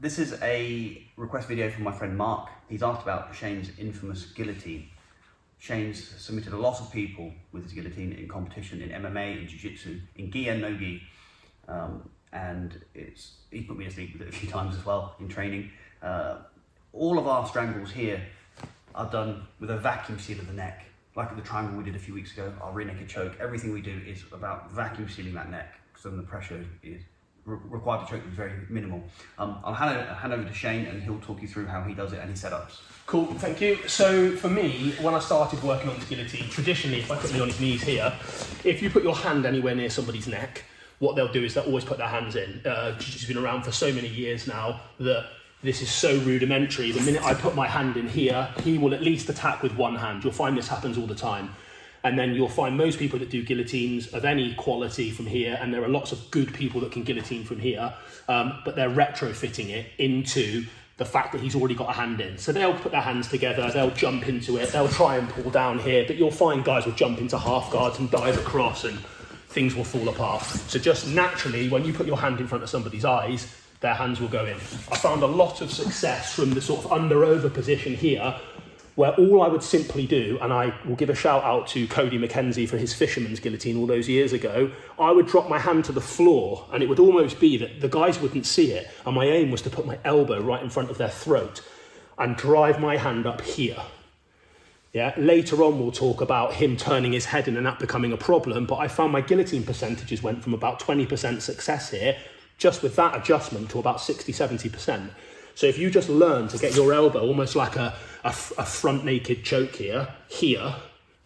This is a request video from my friend Mark. He's asked about Shane's infamous guillotine. Shane's submitted a lot of people with his guillotine in competition, in MMA, in Jiu Jitsu, in gi and no gi. And he's put me to sleep with it a few times as well in training. All of our strangles here are done with a vacuum seal of the neck. Like the triangle we did a few weeks ago, our rear naked choke, everything we do is about vacuum sealing that neck, so then the pressure is required to choke is very minimal. I'll hand over to Shane and he'll talk you through how he does it and his setups. Cool, thank you. So for me, when I started working on the guillotine, traditionally if I put me on his knees here, if you put your hand anywhere near somebody's neck, what they'll do is they'll always put their hands in. Jiu-Jitsu's been around for so many years now that this is so rudimentary. The minute I put my hand in here, he will at least attack with one hand. You'll find this happens all the time. And then you'll find most people that do guillotines of any quality from here, and there are lots of good people that can guillotine from here, but they're retrofitting it into the fact that he's already got a hand in. So they'll put their hands together, they'll jump into it, they'll try and pull down here, but you'll find guys will jump into half guards and dive across and things will fall apart. So just naturally, when you put your hand in front of somebody's eyes, their hands will go in. I found a lot of success from the sort of under-over position here, where all I would simply do, and I will give a shout out to Cody McKenzie for his fisherman's guillotine all those years ago, I would drop my hand to the floor and it would almost be that the guys wouldn't see it. And my aim was to put my elbow right in front of their throat and drive my hand up here. Yeah, later on we'll talk about him turning his head in and that becoming a problem, but I found my guillotine percentages went from about 20% success here, just with that adjustment, to about 60, 70%. So if you just learn to get your elbow almost like a front naked choke here,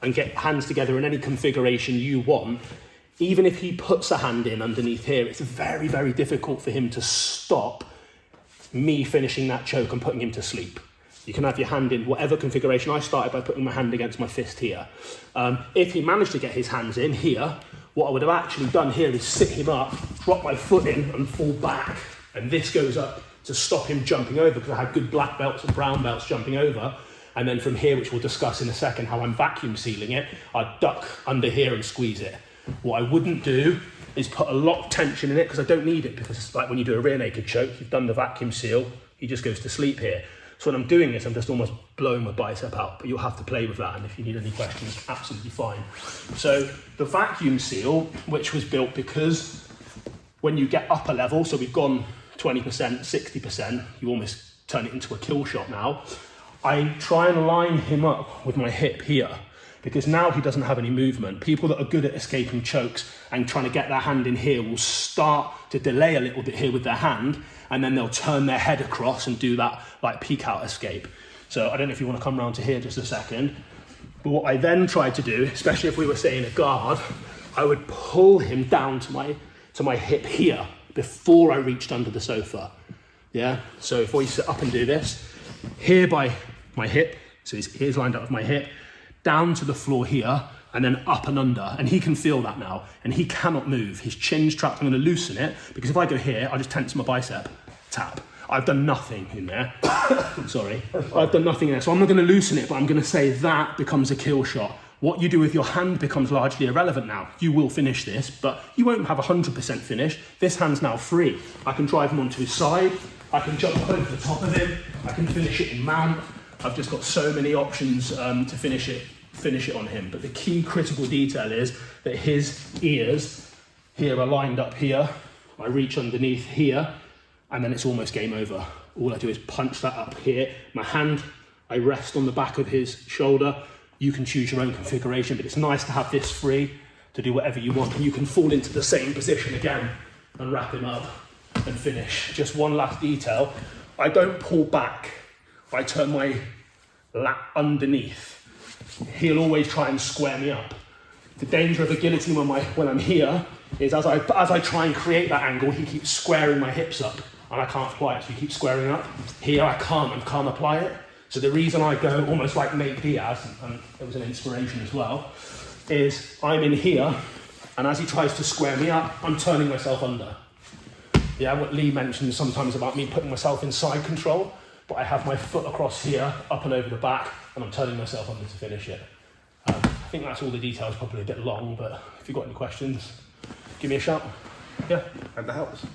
and get hands together in any configuration you want, even if he puts a hand in underneath here, it's very, very difficult for him to stop me finishing that choke and putting him to sleep. You can have your hand in whatever configuration. I started by putting my hand against my fist here. If he managed to get his hands in here, what I would have actually done here is sit him up, drop my foot in and fall back. And this goes up to stop him jumping over, because I had good black belts and brown belts jumping over. And then from here, which we'll discuss in a second, how I'm vacuum sealing it, I'd duck under here and squeeze it. What I wouldn't do is put a lot of tension in it, because I don't need it, because it's like when you do a rear naked choke, you've done the vacuum seal, he just goes to sleep here. So when I'm doing this, I'm just almost blowing my bicep out, but you'll have to play with that, and if you need any questions, absolutely fine. So the vacuum seal, which was built because when you get up a level, so we've gone 20%, 60%, you almost turn it into a kill shot now. I try and line him up with my hip here, because now he doesn't have any movement. People that are good at escaping chokes and trying to get their hand in here will start to delay a little bit here with their hand, and then they'll turn their head across and do that like peek out escape. So I don't know if you want to come round to here just a second, but what I then tried to do, especially if we were saying a guard, I would pull him down to my hip here before I reached under the sofa. Yeah, so if we sit up and do this, here by my hip, so his ears lined up with my hip, down to the floor here, and then up and under, and he can feel that now, and he cannot move. His chin's trapped. I'm going to loosen it, because if I go here, I just tense my bicep, tap. I've done nothing in there. Sorry, I've done nothing in there, so I'm not going to loosen it, but I'm going to say that becomes a kill shot. What you do with your hand becomes largely irrelevant now. You will finish this, but you won't have 100% finish. This hand's now free. I can drive him onto his side, I can jump over the top of him, I can finish it in mount. I've just got so many options to finish it on him. But the key critical detail is that his ears here are lined up here. I reach underneath here, and then it's almost game over. All I do is punch that up here. My hand, I rest on the back of his shoulder. You can choose your own configuration, but it's nice to have this free to do whatever you want. And you can fall into the same position again and wrap him up and finish. Just one last detail. I don't pull back. I turn my lap underneath. He'll always try and square me up. The danger of a guillotine when I'm here is as I try and create that angle, he keeps squaring my hips up and I can't apply it, so he keeps squaring up. Here I can't apply it. So the reason I go almost like Nate Diaz, and it was an inspiration as well, is I'm in here, and as he tries to square me up, I'm turning myself under. Yeah, what Lee mentioned sometimes about me putting myself in side control, but I have my foot across here, up and over the back, and I'm turning myself under to finish it. I think that's all the details, probably a bit long, but if you've got any questions, give me a shout. Yeah, hope that helps.